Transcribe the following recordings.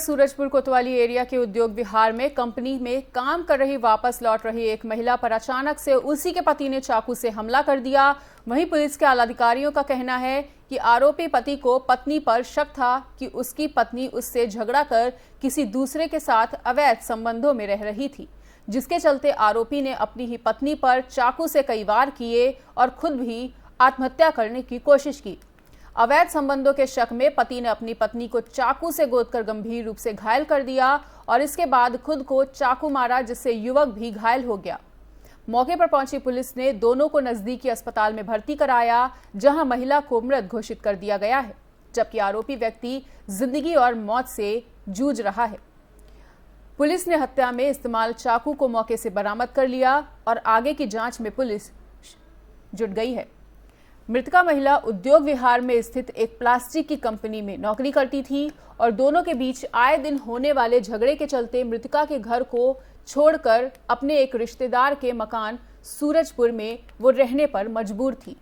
सूरजपुर कोतवाली एरिया के उद्योग विहार में कंपनी में काम कर रही वापस लौट रही एक महिला पर अचानक से उसी के पति ने चाकू से हमला कर दिया। वहीं पुलिस के आला अधिकारियों का कहना है कि आरोपी पति को पत्नी पर शक था कि उसकी पत्नी उससे झगड़ा कर किसी दूसरे के साथ अवैध संबंधों में रह रही थी, जिसके चलते आरोपी ने अपनी ही पत्नी पर चाकू से कई वार किए और खुद भी आत्महत्या करने की कोशिश की। अवैध संबंधों के शक में पति ने अपनी पत्नी को चाकू से गोदकर गंभीर रूप से घायल कर दिया और इसके बाद खुद को चाकू मारा, जिससे युवक भी घायल हो गया। मौके पर पहुंची पुलिस ने दोनों को नजदीकी अस्पताल में भर्ती कराया, जहां महिला को मृत घोषित कर दिया गया है, जबकि आरोपी व्यक्ति जिंदगी और मौत से जूझ रहा है। पुलिस ने हत्या में इस्तेमाल चाकू को मौके से बरामद कर लिया और आगे की जांच में पुलिस जुट गई है। मृतका महिला उद्योग विहार में स्थित एक प्लास्टिक की कंपनी में नौकरी करती थी और दोनों के बीच आए दिन होने वाले झगड़े के चलते मृतका के घर को छोड़कर अपने एक रिश्तेदार के मकान सूरजपुर में वो रहने पर मजबूर थी।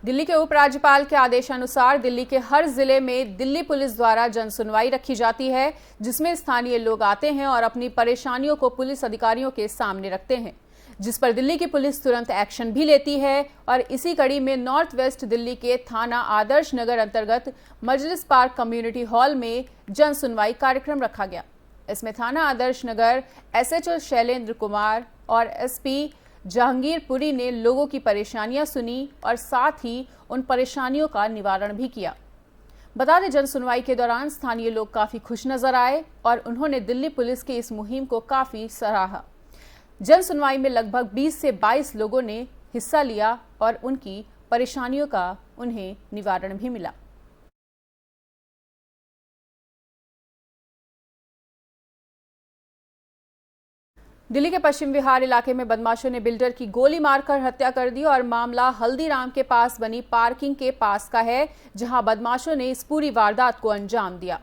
दिल्ली के उपराज्यपाल के आदेशानुसार दिल्ली के हर जिले में दिल्ली पुलिस द्वारा जन सुनवाई रखी जाती है, जिसमें स्थानीय लोग आते हैं और अपनी परेशानियों को पुलिस अधिकारियों के सामने रखते हैं, जिस पर दिल्ली की पुलिस तुरंत एक्शन भी लेती है। और इसी कड़ी में नॉर्थ वेस्ट दिल्ली के थाना आदर्श नगर अंतर्गत मजलिस पार्क कम्युनिटी हॉल में जन सुनवाई कार्यक्रम रखा गया। इसमें थाना आदर्श नगर SHO शैलेंद्र कुमार और SP जहांगीरपुरी ने लोगों की परेशानियां सुनी और साथ ही उन परेशानियों का निवारण भी किया। बता दें, जन सुनवाई के दौरान स्थानीय लोग काफी खुश नजर आए और उन्होंने दिल्ली पुलिस की इस मुहिम को काफी सराहा। जन सुनवाई में लगभग 20 से 22 लोगों ने हिस्सा लिया और उनकी परेशानियों का उन्हें निवारण भी मिला। दिल्ली के पश्चिम विहार इलाके में बदमाशों ने बिल्डर की गोली मारकर हत्या कर दी और मामला हल्दीराम के पास बनी पार्किंग के पास का है, जहां बदमाशों ने इस पूरी वारदात को अंजाम दिया।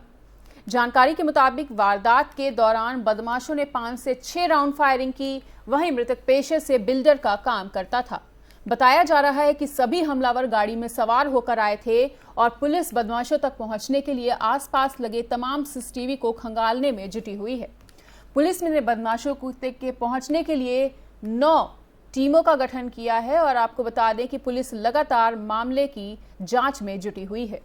जानकारी के मुताबिक वारदात के दौरान बदमाशों ने 5 से 6 राउंड फायरिंग की। वहीं मृतक पेशे से बिल्डर का काम करता था। बताया जा रहा है कि सभी हमलावर गाड़ी में सवार होकर आए थे और पुलिस बदमाशों तक पहुंचने के लिए आसपास लगे तमाम CCTV को खंगालने में जुटी हुई है। पुलिस ने बदमाशों के पहुंचने के लिए 9 टीमों का गठन किया है और आपको बता दें कि पुलिस लगातार मामले की जांच में जुटी हुई है।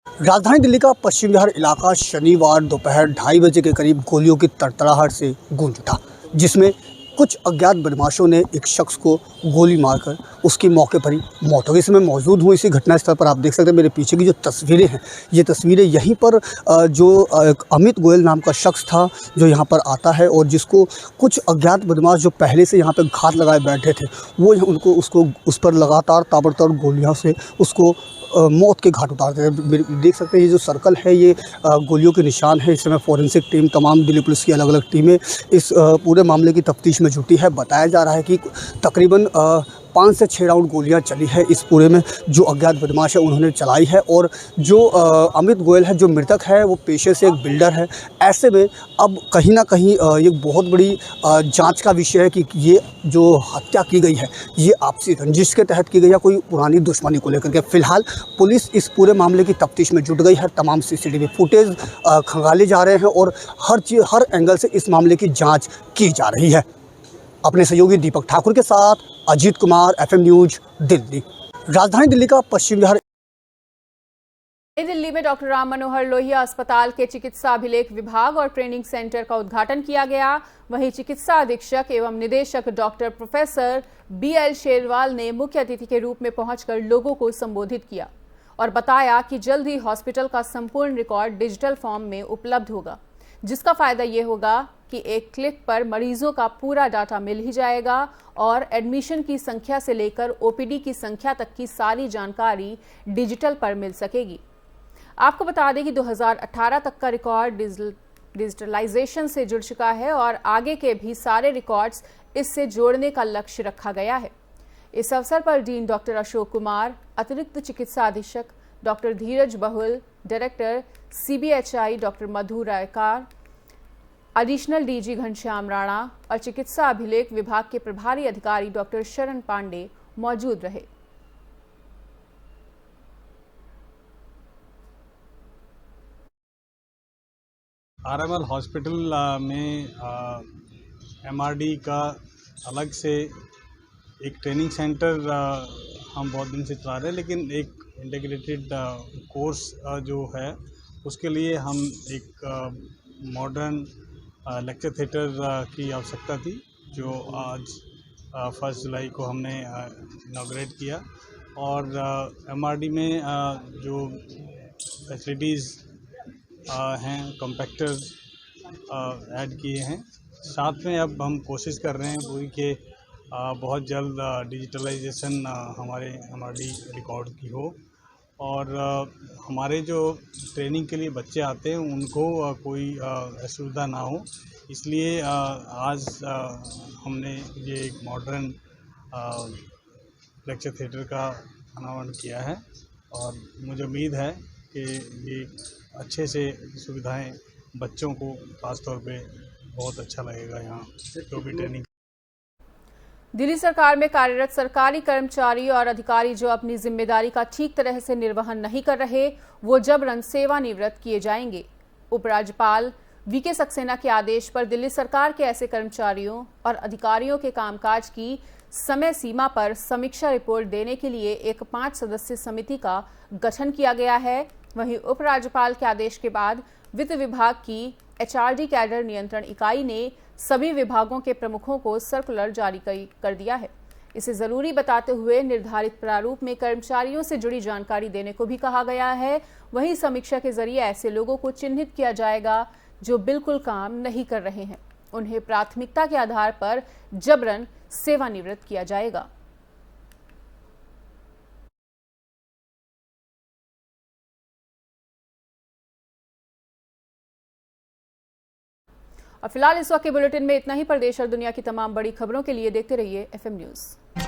राजधानी दिल्ली का पश्चिम विहार इलाका शनिवार दोपहर 2:30 बजे के करीब गोलियों की तड़तड़ाहट से गूंज उठा, जिसमें कुछ अज्ञात बदमाशों ने एक शख्स को गोली मारकर उसकी मौके पर ही मौत हो गई। इसमें मौजूद हूँ इसी घटनास्थल पर। आप देख सकते हैं मेरे पीछे की जो तस्वीरें हैं, ये तस्वीरें यहीं पर जो अमित गोयल नाम का शख्स था जो यहाँ पर आता है और जिसको कुछ अज्ञात बदमाश जो पहले से यहाँ पर घात लगाए बैठे थे, वो उस पर लगातार ताबड़तोड़ गोलियों से उसको मौत के घाट उतारते थे। देख सकते हैं ये जो सर्कल है ये गोलियों के निशान है। इस समय फॉरेंसिक टीम, तमाम दिल्ली पुलिस की अलग अलग टीमें इस पूरे मामले की तफ्तीश में जुटी है। बताया जा रहा है कि तकरीबन 5 से 6 राउंड गोलियां चली है इस पूरे में, जो अज्ञात बदमाश है उन्होंने चलाई है। और जो अमित गोयल है, जो मृतक है, वो पेशे से एक बिल्डर है। ऐसे में अब कहीं ना कहीं ये बहुत बड़ी जांच का विषय है कि ये जो हत्या की गई है ये आपसी रंजिश के तहत की गई है, कोई पुरानी दुश्मनी को लेकर के। फिलहाल पुलिस इस पूरे मामले की तफ्तीश में जुट गई है। तमाम CCTV फुटेज खंगाले जा रहे हैं और हर एंगल से इस मामले की जाँच की जा रही है। अपने सहयोगी दीपक ठाकुर के साथ अजीत कुमार, FM न्यूज, दिल्ली। राजधानी दिल्ली का पश्चिम विहार। नई दिल्ली में डॉक्टर राम मनोहर लोहिया अस्पताल के चिकित्सा अभिलेख विभाग और ट्रेनिंग सेंटर का उद्घाटन किया गया। वहीं चिकित्सा अधीक्षक एवं निदेशक डॉक्टर प्रोफेसर BL शेरवाल ने मुख्य अतिथि के रूप में पहुंचकर लोगों को संबोधित किया और बताया कि जल्द ही हॉस्पिटल का संपूर्ण रिकॉर्ड डिजिटल फॉर्म में उपलब्ध होगा, जिसका फायदा ये होगा कि एक क्लिक पर मरीजों का पूरा डाटा मिल ही जाएगा और एडमिशन की संख्या से लेकर OPD की संख्या तक की सारी जानकारी डिजिटल पर मिल सकेगी। आपको बता दें कि 2018 तक का रिकॉर्ड डिजिटलाइजेशन से जुड़ चुका है और आगे के भी सारे रिकॉर्ड्स इससे जोड़ने का लक्ष्य रखा गया है। इस अवसर पर डीन डॉक्टर अशोक कुमार, अतिरिक्त चिकित्सा अधीक्षक डॉक्टर धीरज बहुल, डायरेक्टर CBHI डॉक्टर मधु रायकार, एडिशनल डीजी घनश्याम राणा और चिकित्सा अभिलेख विभाग के प्रभारी अधिकारी डॉक्टर शरण पांडे मौजूद रहे। आरएमएल हॉस्पिटल में एमआरडी का अलग से एक ट्रेनिंग सेंटर हम बहुत दिन से चला रहे हैं, लेकिन एक इंटीग्रेटेड कोर्स जो है उसके लिए हम एक मॉडर्न लेक्चर थिएटर की आवश्यकता थी, जो आज 1 जुलाई को हमने इनॉग्रेट किया। और एमआरडी में जो फैसिलिटीज़ हैं, कॉम्पैक्टर ऐड किए हैं। साथ में अब हम कोशिश कर रहे हैं पूरी के बहुत जल्द डिजिटलाइजेशन हमारे एमआरडी रिकॉर्ड की हो, और हमारे जो ट्रेनिंग के लिए बच्चे आते हैं उनको कोई असुविधा ना हो, इसलिए आज हमने ये एक मॉडर्न लेक्चर थिएटर का अनावरण किया है। और मुझे उम्मीद है कि ये अच्छे से सुविधाएं बच्चों को खास तौर पे बहुत अच्छा लगेगा यहाँ जो भी ट्रेनिंग। दिल्ली सरकार में कार्यरत सरकारी कर्मचारी और अधिकारी जो अपनी जिम्मेदारी का ठीक तरह से निर्वहन नहीं कर रहे, वो जबरन सेवानिवृत्त किए जाएंगे। उपराज्यपाल वीके सक्सेना के आदेश पर दिल्ली सरकार के ऐसे कर्मचारियों और अधिकारियों के कामकाज की समय सीमा पर समीक्षा रिपोर्ट देने के लिए एक 5 सदस्यीय समिति का गठन किया गया है। वहीं उपराज्यपाल के आदेश के बाद वित्त विभाग की एचआरडी कैडर नियंत्रण इकाई ने सभी विभागों के प्रमुखों को सर्कुलर जारी कर दिया है। इसे जरूरी बताते हुए निर्धारित प्रारूप में कर्मचारियों से जुड़ी जानकारी देने को भी कहा गया है। वहीं समीक्षा के जरिए ऐसे लोगों को चिन्हित किया जाएगा जो बिल्कुल काम नहीं कर रहे हैं। उन्हें प्राथमिकता के आधार पर जबरन सेवानिवृत्त किया जाएगा। और फिलहाल इस वक्त के बुलेटिन में इतना ही। प्रदेश और दुनिया की तमाम बड़ी खबरों के लिए देखते रहिए FM न्यूज़।